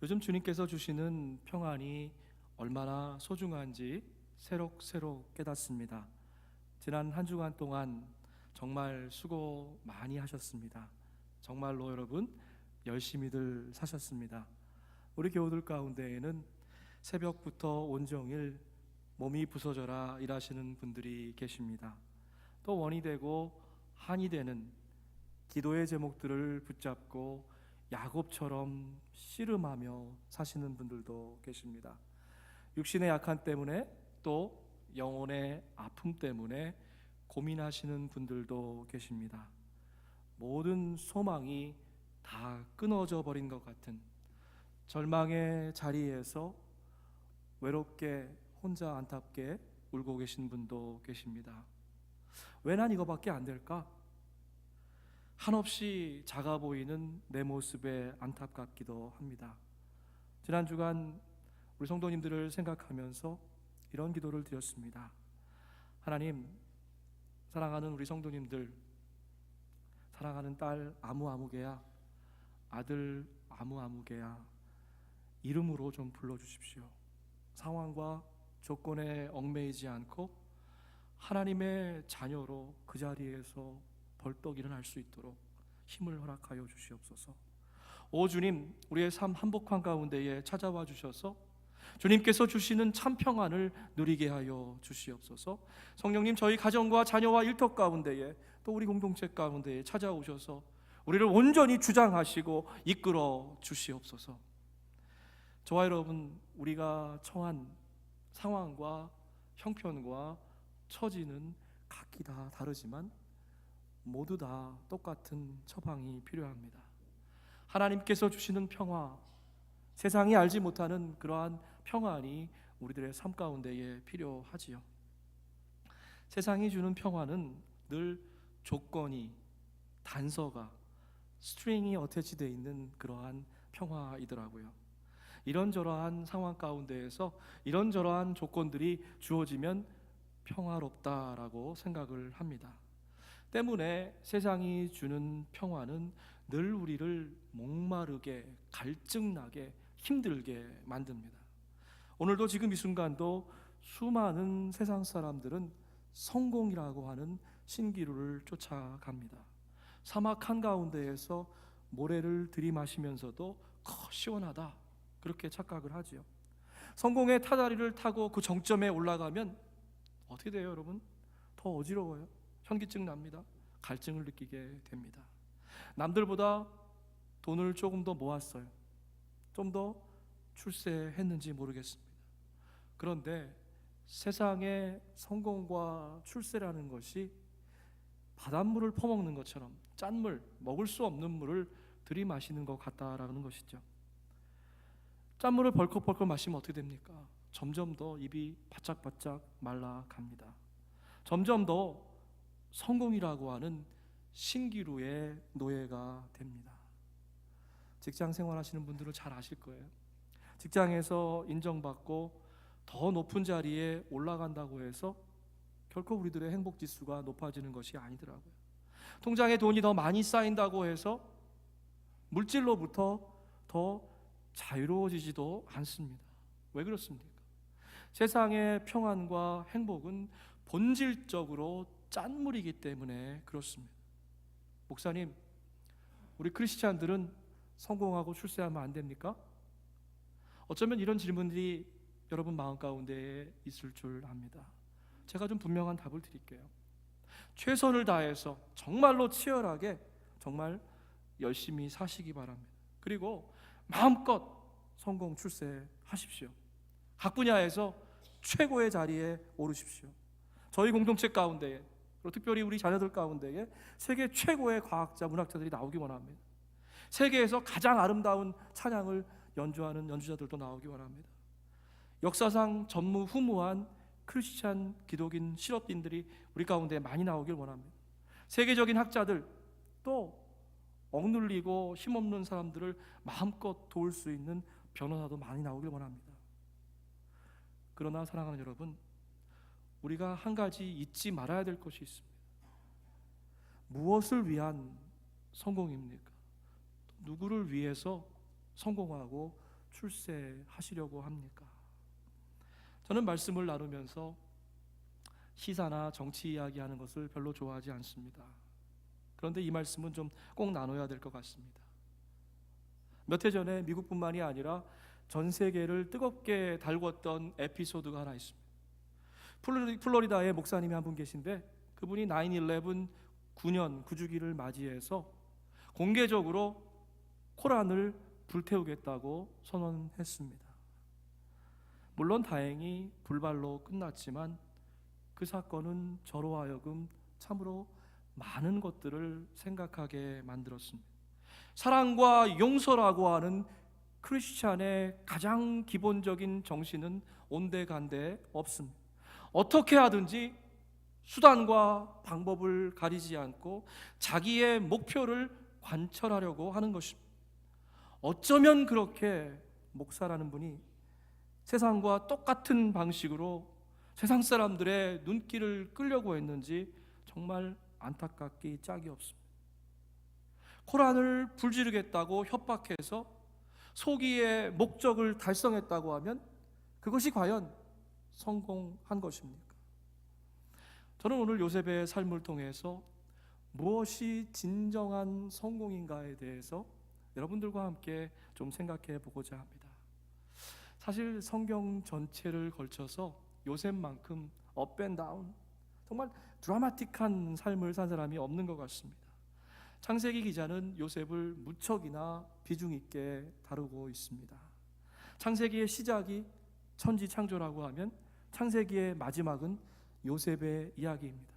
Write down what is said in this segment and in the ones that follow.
요즘 주님께서 주시는 평안이 얼마나 소중한지 새록새록 깨닫습니다. 지난 한 주간 동안 정말 수고 많이 하셨습니다. 정말로 여러분 열심히들 사셨습니다. 우리 교우들 가운데에는 새벽부터 온종일 몸이 부서져라 일하시는 분들이 계십니다. 또 원이 되고 한이 되는 기도의 제목들을 붙잡고 야곱처럼 씨름하며 사시는 분들도 계십니다. 육신의 약한 때문에 또 영혼의 아픔 때문에 고민하시는 분들도 계십니다. 모든 소망이 다 끊어져 버린 것 같은 절망의 자리에서 외롭게 혼자 안타깝게 울고 계신 분도 계십니다. 왜 난 이거밖에 안 될까? 한없이 작아 보이는 내 모습에 안타깝기도 합니다. 지난 주간 우리 성도님들을 생각하면서 이런 기도를 드렸습니다. 하나님, 사랑하는 우리 성도님들, 사랑하는 딸 아무개야, 아들 아무개야, 이름으로 좀 불러주십시오. 상황과 조건에 얽매이지 않고 하나님의 자녀로 그 자리에서 벌떡 일어날 수 있도록 힘을 허락하여 주시옵소서. 오 주님, 우리의 삶 한복판 가운데에 찾아와 주셔서 주님께서 주시는 참 평안을 누리게 하여 주시옵소서. 성령님, 저희 가정과 자녀와 일터 가운데에 또 우리 공동체 가운데에 찾아오셔서 우리를 온전히 주장하시고 이끌어 주시옵소서. 저와 여러분, 우리가 처한 상황과 형편과 처지는 각기 다 다르지만 모두 다 똑같은 처방이 필요합니다. 하나님께서 주시는 평화, 세상이 알지 못하는 그러한 평안이 우리들의 삶 가운데에 필요하지요. 세상이 주는 평화는 늘 조건이, 단서가, 스트링이 어태치되어 있는 그러한 평화이더라고요. 이런저러한 상황 가운데에서 이런저러한 조건들이 주어지면 평화롭다라고 생각을 합니다. 때문에 세상이 주는 평화는 늘 우리를 목마르게, 갈증나게, 힘들게 만듭니다. 오늘도 지금 이 순간도 수많은 세상 사람들은 성공이라고 하는 신기루를 쫓아갑니다. 사막 한가운데에서 모래를 들이마시면서도 시원하다, 그렇게 착각을 하지요. 성공의 타다리를 타고 그 정점에 올라가면 어떻게 돼요, 여러분? 더 어지러워요. 현기증 납니다. 갈증을 느끼게 됩니다. 남들보다 돈을 조금 더 모았어요. 좀 더 출세했는지 모르겠습니다. 그런데 세상의 성공과 출세라는 것이 바닷물을 퍼먹는 것처럼 짠물, 먹을 수 없는 물을 들이마시는 것 같다라는 것이죠. 짠물을 벌컥벌컥 마시면 어떻게 됩니까? 점점 더 입이 바짝바짝 말라갑니다. 점점 더 성공이라고 하는 신기루의 노예가 됩니다. 직장 생활하시는 분들은 잘 아실 거예요. 직장에서 인정받고 더 높은 자리에 올라간다고 해서 결코 우리들의 행복지수가 높아지는 것이 아니더라고요. 통장에 돈이 더 많이 쌓인다고 해서 물질로부터 더 자유로워지지도 않습니다. 왜 그렇습니까? 세상의 평안과 행복은 본질적으로 짠물이기 때문에 그렇습니다. 목사님, 우리 크리스찬들은 성공하고 출세하면 안 됩니까? 어쩌면 이런 질문들이 여러분 마음 가운데 있을 줄 압니다. 제가 좀 분명한 답을 드릴게요. 최선을 다해서 정말로 치열하게 정말 열심히 사시기 바랍니다. 그리고 마음껏 성공 출세하십시오. 각 분야에서 최고의 자리에 오르십시오. 저희 공동체 가운데에, 그리고 특별히 우리 자녀들 가운데에 세계 최고의 과학자, 문학자들이 나오기 원합니다. 세계에서 가장 아름다운 찬양을 연주하는 연주자들도 나오기 원합니다. 역사상 전무후무한 크리스찬 기독인 실업인들이 우리 가운데 많이 나오길 원합니다. 세계적인 학자들, 또 억눌리고 힘없는 사람들을 마음껏 도울 수 있는 변호사도 많이 나오길 원합니다. 그러나 사랑하는 여러분, 우리가 한 가지 잊지 말아야 될 것이 있습니다. 무엇을 위한 성공입니까? 누구를 위해서 성공하고 출세하시려고 합니까? 저는 말씀을 나누면서 시사나 정치 이야기하는 것을 별로 좋아하지 않습니다. 그런데 이 말씀은 좀 꼭 나눠야 될 것 같습니다. 몇 해 전에 미국뿐만이 아니라 전 세계를 뜨겁게 달궜던 에피소드가 하나 있습니다. 플로리다에 목사님이 한 분 계신데, 그분이 9/11 9년 9주기를 맞이해서 공개적으로 코란을 불태우겠다고 선언했습니다. 물론 다행히 불발로 끝났지만 그 사건은 저로 하여금 참으로 많은 것들을 생각하게 만들었습니다. 사랑과 용서라고 하는 크리스찬의 가장 기본적인 정신은 온데간데 없습니다. 어떻게 하든지 수단과 방법을 가리지 않고 자기의 목표를 관철하려고 하는 것입니다. 어쩌면 그렇게 목사라는 분이 세상과 똑같은 방식으로 세상 사람들의 눈길을 끌려고 했는지 정말 안타깝기 짝이 없습니다. 코란을 불지르겠다고 협박해서 소기의 목적을 달성했다고 하면 그것이 과연 성공한 것입니까? 저는 오늘 요셉의 삶을 통해서 무엇이 진정한 성공인가에 대해서 여러분들과 함께 좀 생각해 보고자 합니다. 사실 성경 전체를 걸쳐서 요셉만큼 업 앤 다운, 정말 드라마틱한 삶을 산 사람이 없는 것 같습니다. 창세기 기자는 요셉을 무척이나 비중 있게 다루고 있습니다. 창세기의 시작이 천지창조라고 하면 창세기의 마지막은 요셉의 이야기입니다.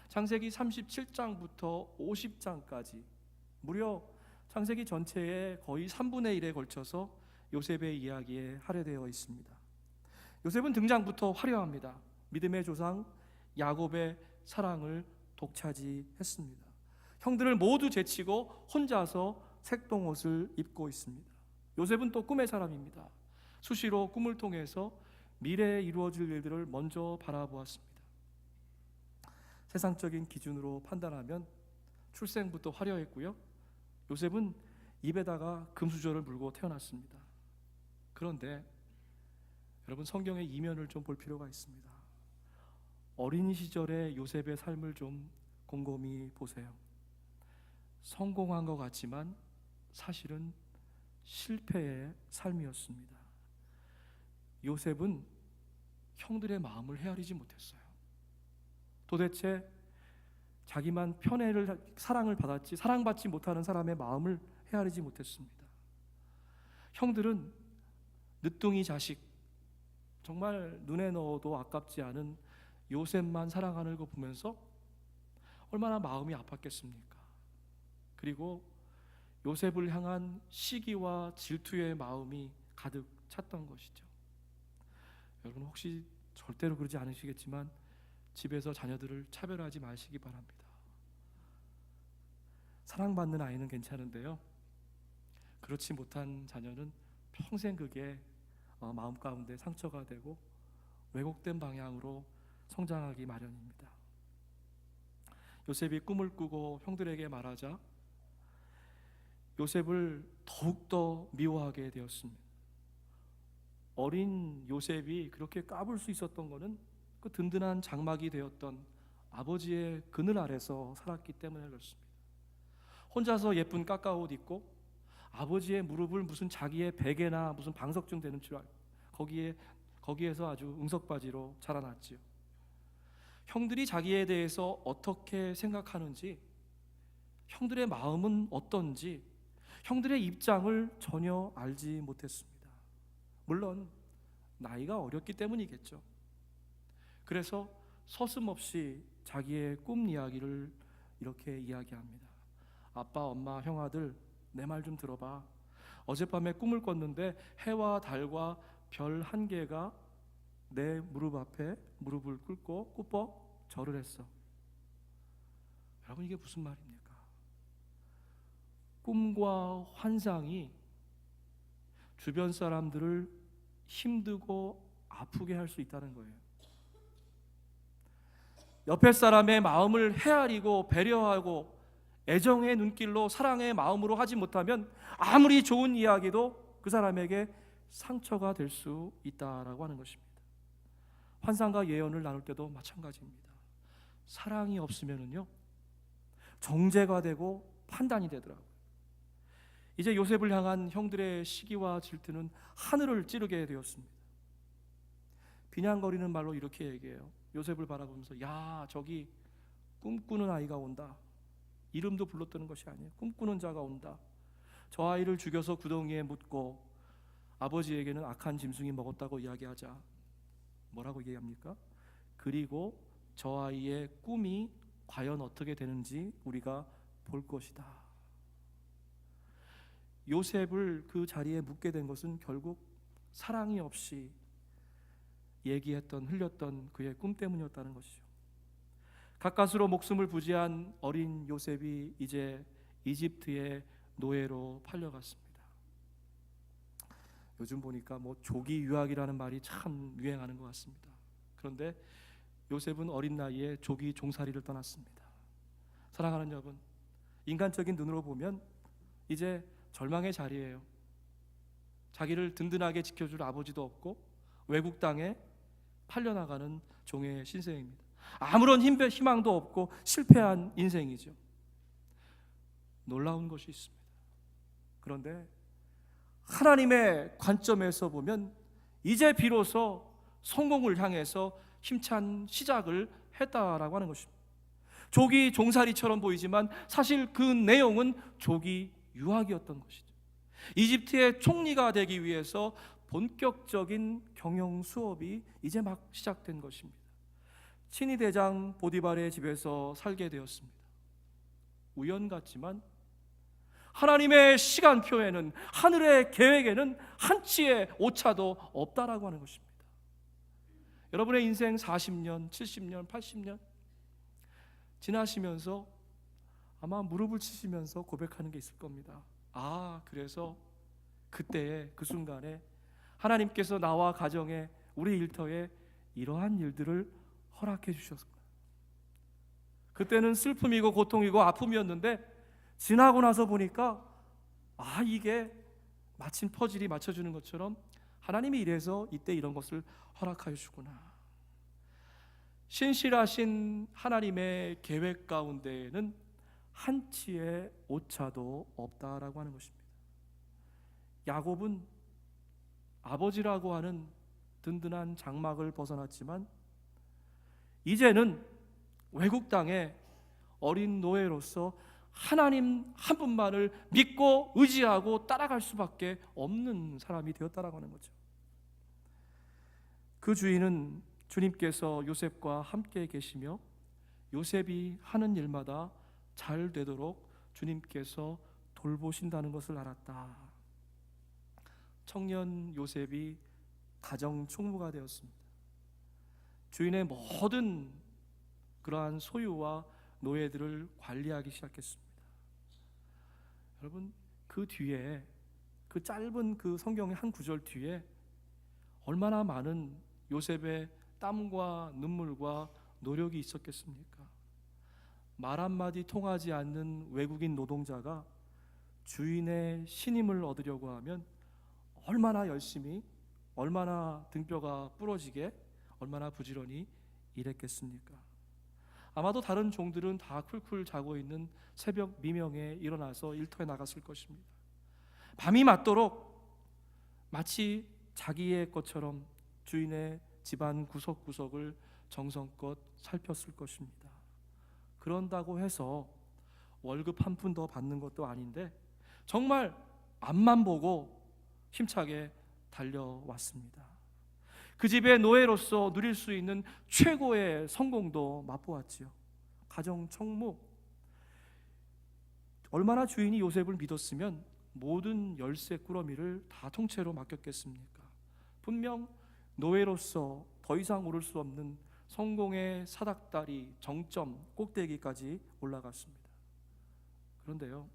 창세기 37장부터 50장까지 무려 창세기 전체의 거의 3분의 1에 걸쳐서 요셉의 이야기에 할애되어 있습니다. 요셉은 등장부터 화려합니다. 믿음의 조상 야곱의 사랑을 독차지했습니다. 형들을 모두 제치고 혼자서 색동옷을 입고 있습니다. 요셉은 또 꿈의 사람입니다. 수시로 꿈을 통해서 미래에 이루어질 일들을 먼저 바라보았습니다. 세상적인 기준으로 판단하면 출생부터 화려했고요, 요셉은 입에다가 금수저를 물고 태어났습니다. 그런데 여러분, 성경의 이면을 좀 볼 필요가 있습니다. 어린 시절의 요셉의 삶을 좀 곰곰이 보세요. 성공한 것 같지만 사실은 실패의 삶이었습니다. 요셉은 형들의 마음을 헤아리지 못했어요. 도대체 자기만 사랑을 받았지 사랑받지 못하는 사람의 마음을 헤아리지 못했습니다. 형들은 늦둥이 자식, 정말 눈에 넣어도 아깝지 않은 요셉만 사랑하는 거 보면서 얼마나 마음이 아팠겠습니까? 그리고 요셉을 향한 시기와 질투의 마음이 가득 찼던 것이죠. 여러분, 혹시 절대로 그러지 않으시겠지만 집에서 자녀들을 차별하지 마시기 바랍니다. 사랑받는 아이는 괜찮은데요, 그렇지 못한 자녀는 평생 그게 마음 가운데 상처가 되고 왜곡된 방향으로 성장하기 마련입니다. 요셉이 꿈을 꾸고 형들에게 말하자 요셉을 더욱더 미워하게 되었습니다. 어린 요셉이 그렇게 까불 수 있었던 것은 그 든든한 장막이 되었던 아버지의 그늘 아래서 살았기 때문에 그렇습니다. 혼자서 예쁜 까까옷 입고 아버지의 무릎을 무슨 자기의 베개나 무슨 방석중 되는 줄 알고 거기에서 아주 응석바지로 자라났지요. 형들이 자기에 대해서 어떻게 생각하는지, 형들의 마음은 어떤지, 형들의 입장을 전혀 알지 못했습니다. 물론 나이가 어렸기 때문이겠죠. 그래서 서슴없이 자기의 꿈 이야기를 이렇게 이야기합니다. 아빠, 엄마, 형아들, 내 말 좀 들어봐. 어젯밤에 꿈을 꿨는데 해와 달과 별 한 개가 내 무릎 앞에 무릎을 꿇고 꾸벅 절을 했어. 여러분, 이게 무슨 말입니까? 꿈과 환상이 주변 사람들을 힘들고 아프게 할 수 있다는 거예요. 옆에 사람의 마음을 헤아리고 배려하고 애정의 눈길로 사랑의 마음으로 하지 못하면 아무리 좋은 이야기도 그 사람에게 상처가 될 수 있다라고 하는 것입니다. 환상과 예언을 나눌 때도 마찬가지입니다. 사랑이 없으면은요, 정죄가 되고 판단이 되더라고요. 이제 요셉을 향한 형들의 시기와 질투는 하늘을 찌르게 되었습니다. 비냥거리는 말로 이렇게 얘기해요. 요셉을 바라보면서, 야, 저기 꿈꾸는 아이가 온다. 이름도 불렀다는 것이 아니에요. 꿈꾸는 자가 온다. 저 아이를 죽여서 구덩이에 묻고 아버지에게는 악한 짐승이 먹었다고 이야기하자. 뭐라고 얘기합니까? 그리고 저 아이의 꿈이 과연 어떻게 되는지 우리가 볼 것이다. 요셉을 그 자리에 묻게 된 것은 결국 사랑이 없이 얘기했던, 흘렸던 그의 꿈 때문이었다는 것이죠. 가까스로 목숨을 부지한 어린 요셉이 이제 이집트의 노예로 팔려갔습니다. 요즘 보니까 조기 유학이라는 말이 참 유행하는 것 같습니다. 그런데 요셉은 어린 나이에 조기 종살이를 떠났습니다. 사랑하는 여러분, 인간적인 눈으로 보면 이제 절망의 자리예요. 자기를 든든하게 지켜줄 아버지도 없고 외국 땅에 팔려나가는 종의 신세입니다. 아무런 희망도 없고 실패한 인생이죠. 놀라운 것이 있습니다. 그런데 하나님의 관점에서 보면 이제 비로소 성공을 향해서 힘찬 시작을 했다라고 하는 것입니다. 조기 종살이처럼 보이지만 사실 그 내용은 조기 유학이었던 것이죠. 이집트의 총리가 되기 위해서 본격적인 경영 수업이 이제 막 시작된 것입니다. 친위 대장 보디발의 집에서 살게 되었습니다. 우연 같지만 하나님의 시간표에는, 하늘의 계획에는 한치의 오차도 없다라고 하는 것입니다. 여러분의 인생 40년, 70년, 80년 지나시면서 아마 무릎을 치시면서 고백하는 게 있을 겁니다. 아, 그래서 그때의 그 순간에 하나님께서 나와 가정에, 우리 일터에 이러한 일들을 허락해 주셨구나. 그때는 슬픔이고 고통이고 아픔이었는데 지나고 나서 보니까 이게 마침 퍼즐이 맞춰주는 것처럼 하나님이 이래서 이때 이런 것을 허락하여 주구나. 신실하신 하나님의 계획 가운데에는 한치의 오차도 없다라고 하는 것입니다. 야곱은 아버지라고 하는 든든한 장막을 벗어났지만 이제는 외국 땅에 어린 노예로서 하나님 한 분만을 믿고 의지하고 따라갈 수밖에 없는 사람이 되었다라고 하는 거죠. 그 주인은 주님께서 요셉과 함께 계시며 요셉이 하는 일마다 잘 되도록 주님께서 돌보신다는 것을 알았다. 청년 요셉이 가정 총무가 되었습니다. 주인의 모든 그러한 소유와 노예들을 관리하기 시작했습니다. 여러분, 그 뒤에, 그 짧은 그 성경의 한 구절 뒤에 얼마나 많은 요셉의 땀과 눈물과 노력이 있었겠습니까? 말 한마디 통하지 않는 외국인 노동자가 주인의 신임을 얻으려고 하면 얼마나 열심히, 얼마나 등뼈가 부러지게, 얼마나 부지런히 일했겠습니까? 아마도 다른 종들은 다 쿨쿨 자고 있는 새벽 미명에 일어나서 일터에 나갔을 것입니다. 밤이 맞도록 마치 자기의 것처럼 주인의 집안 구석구석을 정성껏 살폈을 것입니다. 그런다고 해서 월급 한 푼 더 받는 것도 아닌데 정말 앞만 보고 힘차게 달려왔습니다. 그 집의 노예로서 누릴 수 있는 최고의 성공도 맛보았지요. 가정 총무. 얼마나 주인이 요셉을 믿었으면 모든 열쇠 꾸러미를 다 통째로 맡겼겠습니까? 분명 노예로서 더 이상 오를 수 없는 성공의 사닥다리 정점 꼭대기까지 올라갔습니다. 그런데요,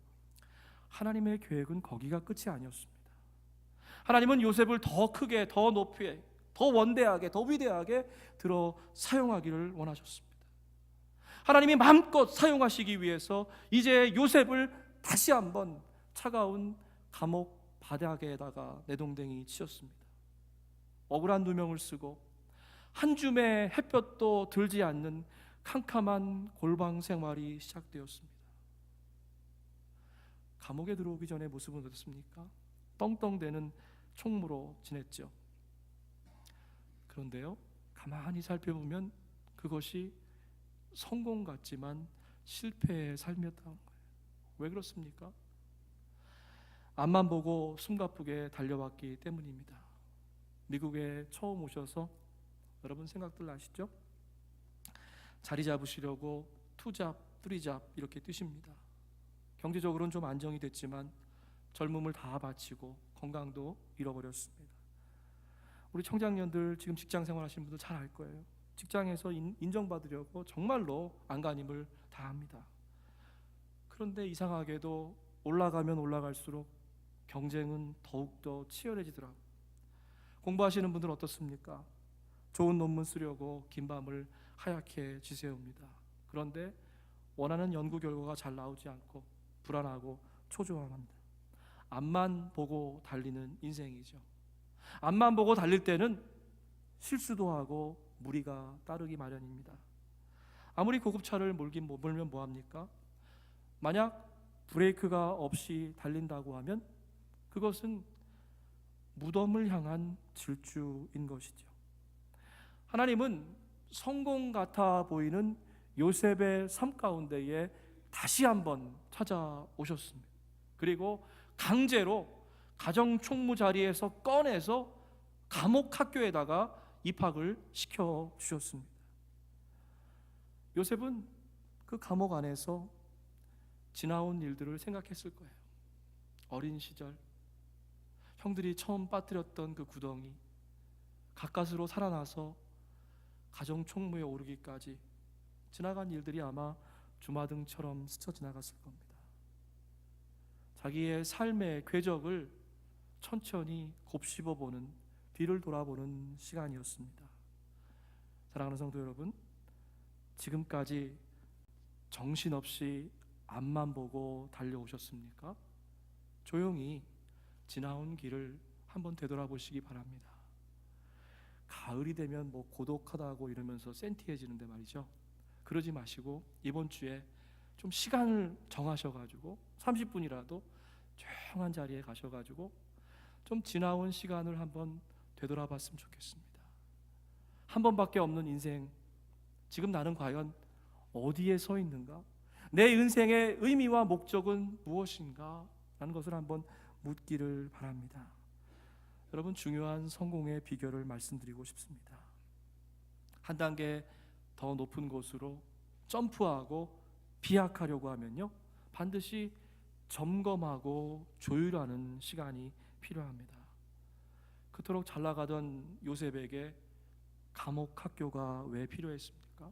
하나님의 계획은 거기가 끝이 아니었습니다. 하나님은 요셉을 더 크게, 더 높이, 더 원대하게, 더 위대하게 들어 사용하기를 원하셨습니다. 하나님이 마음껏 사용하시기 위해서 이제 요셉을 다시 한번 차가운 감옥 바닥에다가 내동댕이 치셨습니다. 억울한 누명을 쓰고 한 줌의 햇볕도 들지 않는 캄캄한 골방 생활이 시작되었습니다. 감옥에 들어오기 전에 모습은 어떻습니까? 떵떵대는 총무로 지냈죠. 그런데요, 가만히 살펴보면 그것이 성공 같지만 실패의 삶이었다는 거예요. 왜 그렇습니까? 앞만 보고 숨가쁘게 달려왔기 때문입니다. 미국에 처음 오셔서 여러분 생각들 나시죠? 자리 잡으시려고 투잡, 쓰리잡 이렇게 뛰십니다. 경제적으로는 좀 안정이 됐지만 젊음을 다 바치고 건강도 잃어버렸습니다. 우리 청장년들 지금 직장 생활하시는 분들 잘 알 거예요. 직장에서 인정받으려고 정말로 안간힘을 다합니다. 그런데 이상하게도 올라가면 올라갈수록 경쟁은 더욱더 치열해지더라고요. 공부하시는 분들은 어떻습니까? 좋은 논문 쓰려고 긴 밤을 하얗게 지새웁니다. 그런데 원하는 연구 결과가 잘 나오지 않고 불안하고 초조합니다. 앞만 보고 달리는 인생이죠. 앞만 보고 달릴 때는 실수도 하고 무리가 따르기 마련입니다. 아무리 고급차를 몰면 뭐합니까? 만약 브레이크가 없이 달린다고 하면 그것은 무덤을 향한 질주인 것이죠. 하나님은 성공 같아 보이는 요셉의 삶 가운데에 다시 한번 찾아오셨습니다. 그리고 강제로 가정 총무 자리에서 꺼내서 감옥 학교에다가 입학을 시켜 주셨습니다. 요셉은 그 감옥 안에서 지나온 일들을 생각했을 거예요. 어린 시절 형들이 처음 빠뜨렸던 그 구덩이, 가까스로 살아나서 가정 총무에 오르기까지 지나간 일들이 아마 주마등처럼 스쳐 지나갔을 겁니다. 자기의 삶의 궤적을 천천히 곱씹어보는, 뒤를 돌아보는 시간이었습니다. 사랑하는 성도 여러분, 지금까지 정신없이 앞만 보고 달려오셨습니까? 조용히 지나온 길을 한번 되돌아보시기 바랍니다. 가을이 되면 뭐 고독하다고 이러면서 센티해지는데 말이죠. 그러지 마시고 이번 주에 좀 시간을 정하셔가지고 30분이라도 조용한 자리에 가셔가지고 좀 지나온 시간을 한번 되돌아봤으면 좋겠습니다. 한 번밖에 없는 인생, 지금 나는 과연 어디에 서 있는가? 내 인생의 의미와 목적은 무엇인가? 라는 것을 한번 묻기를 바랍니다. 여러분, 중요한 성공의 비결을 말씀드리고 싶습니다. 한 단계 더 높은 곳으로 점프하고 비약하려고 하면요, 반드시 점검하고 조율하는 시간이 필요합니다. 그토록 잘 나가던 요셉에게 감옥 학교가 왜 필요했습니까?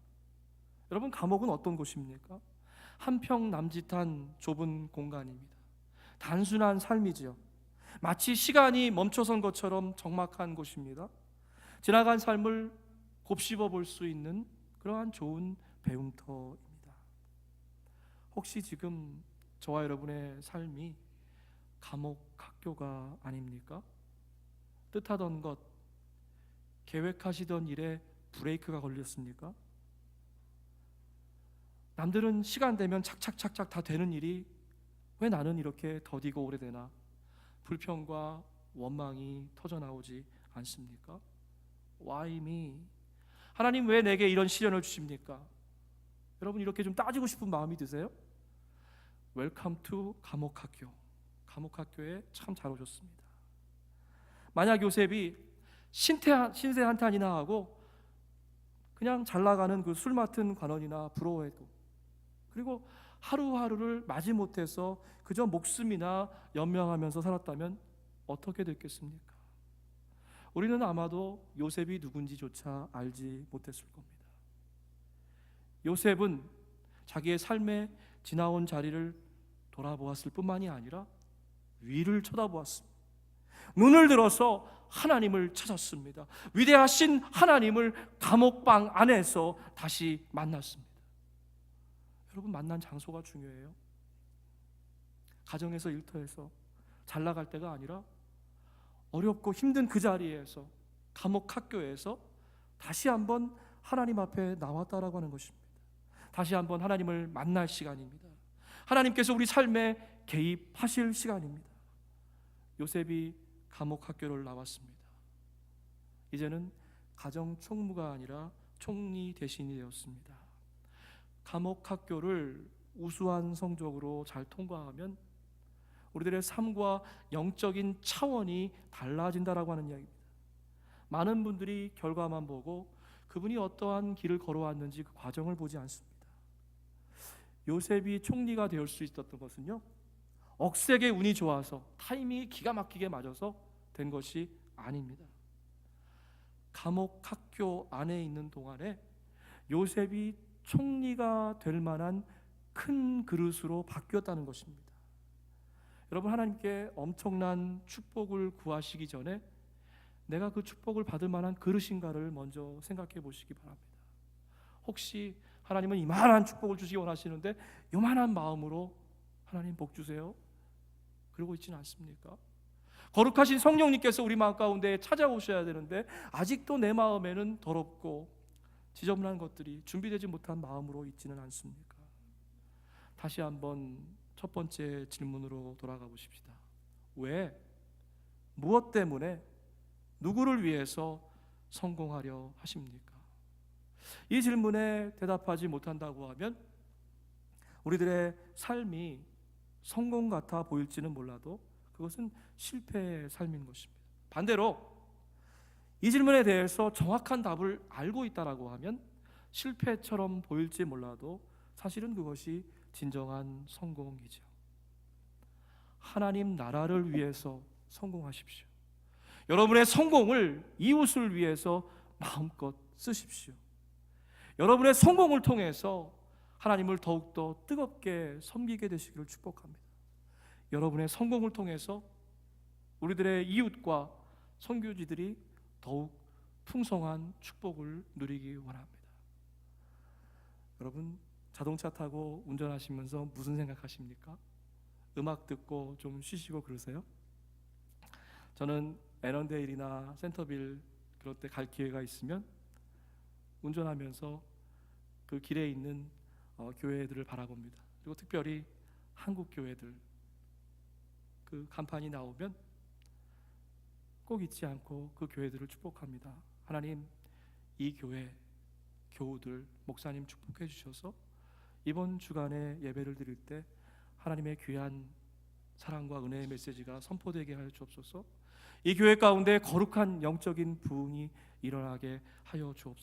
여러분, 감옥은 어떤 곳입니까? 한평 남짓한 좁은 공간입니다. 단순한 삶이지요. 마치 시간이 멈춰선 것처럼 적막한 곳입니다. 지나간 삶을 곱씹어 볼 수 있는 그러한 좋은 배움터입니다. 혹시 지금 저와 여러분의 삶이 감옥 학교가 아닙니까? 뜻하던 것, 계획하시던 일에 브레이크가 걸렸습니까? 남들은 시간 되면 착착착착 다 되는 일이 왜 나는 이렇게 더디고 오래되나? 불평과 원망이 터져나오지 않습니까? Why me? 하나님 왜 내게 이런 시련을 주십니까? 여러분, 이렇게 좀 따지고 싶은 마음이 드세요? Welcome to 감옥학교. 감옥학교에 참 잘 오셨습니다. 만약 요셉이 신세 한탄이나 하고 그냥 잘 나가는 그 술 맡은 관원이나 부러워했고, 그리고 하루하루를 마지못해서 그저 목숨이나 연명하면서 살았다면 어떻게 됐겠습니까? 우리는 아마도 요셉이 누군지조차 알지 못했을 겁니다. 요셉은 자기의 삶에 지나온 자리를 돌아보았을 뿐만이 아니라 위를 쳐다보았습니다. 눈을 들어서 하나님을 찾았습니다. 위대하신 하나님을 감옥방 안에서 다시 만났습니다. 여러분, 만난 장소가 중요해요. 가정에서, 일터에서 잘 나갈 때가 아니라 어렵고 힘든 그 자리에서, 감옥 학교에서 다시 한번 하나님 앞에 나왔다라고 하는 것입니다. 다시 한번 하나님을 만날 시간입니다. 하나님께서 우리 삶에 개입하실 시간입니다. 요셉이 감옥 학교를 나왔습니다. 이제는 가정 총무가 아니라 총리 대신이 되었습니다. 감옥 학교를 우수한 성적으로 잘 통과하면 우리들의 삶과 영적인 차원이 달라진다라고 하는 이야기입니다. 많은 분들이 결과만 보고 그분이 어떠한 길을 걸어왔는지 그 과정을 보지 않습니다. 요셉이 총리가 되어 수 있었던 것은요, 억세게 운이 좋아서 타이밍이 기가 막히게 맞아서 된 것이 아닙니다. 감옥 학교 안에 있는 동안에 요셉이 총리가 될 만한 큰 그릇으로 바뀌었다는 것입니다. 여러분, 하나님께 엄청난 축복을 구하시기 전에 내가 그 축복을 받을 만한 그릇인가를 먼저 생각해 보시기 바랍니다. 혹시 하나님은 이만한 축복을 주시기 원하시는데 요만한 마음으로 하나님 복 주세요 그러고 있지는 않습니까? 거룩하신 성령님께서 우리 마음 가운데 찾아오셔야 되는데 아직도 내 마음에는 더럽고 지저분한 것들이 준비되지 못한 마음으로 있지는 않습니까? 다시 한번 첫 번째 질문으로 돌아가 보십시다. 왜? 무엇 때문에? 누구를 위해서 성공하려 하십니까? 이 질문에 대답하지 못한다고 하면 우리들의 삶이 성공 같아 보일지는 몰라도 그것은 실패의 삶인 것입니다. 반대로 이 질문에 대해서 정확한 답을 알고 있다라고 하면 실패처럼 보일지 몰라도 사실은 그것이 진정한 성공이죠. 하나님 나라를 위해서 성공하십시오. 여러분의 성공을 이웃을 위해서 마음껏 쓰십시오. 여러분의 성공을 통해서 하나님을 더욱더 뜨겁게 섬기게 되시기를 축복합니다. 여러분의 성공을 통해서 우리들의 이웃과 선교지들이 더욱 풍성한 축복을 누리기 원합니다. 여러분, 자동차 타고 운전하시면서 무슨 생각하십니까? 음악 듣고 좀 쉬시고 그러세요? 저는 에런데일이나 센터빌 그런 데 갈 기회가 있으면 운전하면서 그 길에 있는 교회들을 바라봅니다. 그리고 특별히 한국 교회들 그 간판이 나오면 꼭 잊지 않고 그 교회들을 축복합니다. 하나님, 이 교회 교우들 목사님 축복해 주셔서 이번 주간에 예배를 드릴 때 하나님의 귀한 사랑과 은혜의 메시지가 선포되게 하여 주옵소서. 이 교회 가운데 거룩한 영적인 부흥이 일어나게 하여 주옵소서.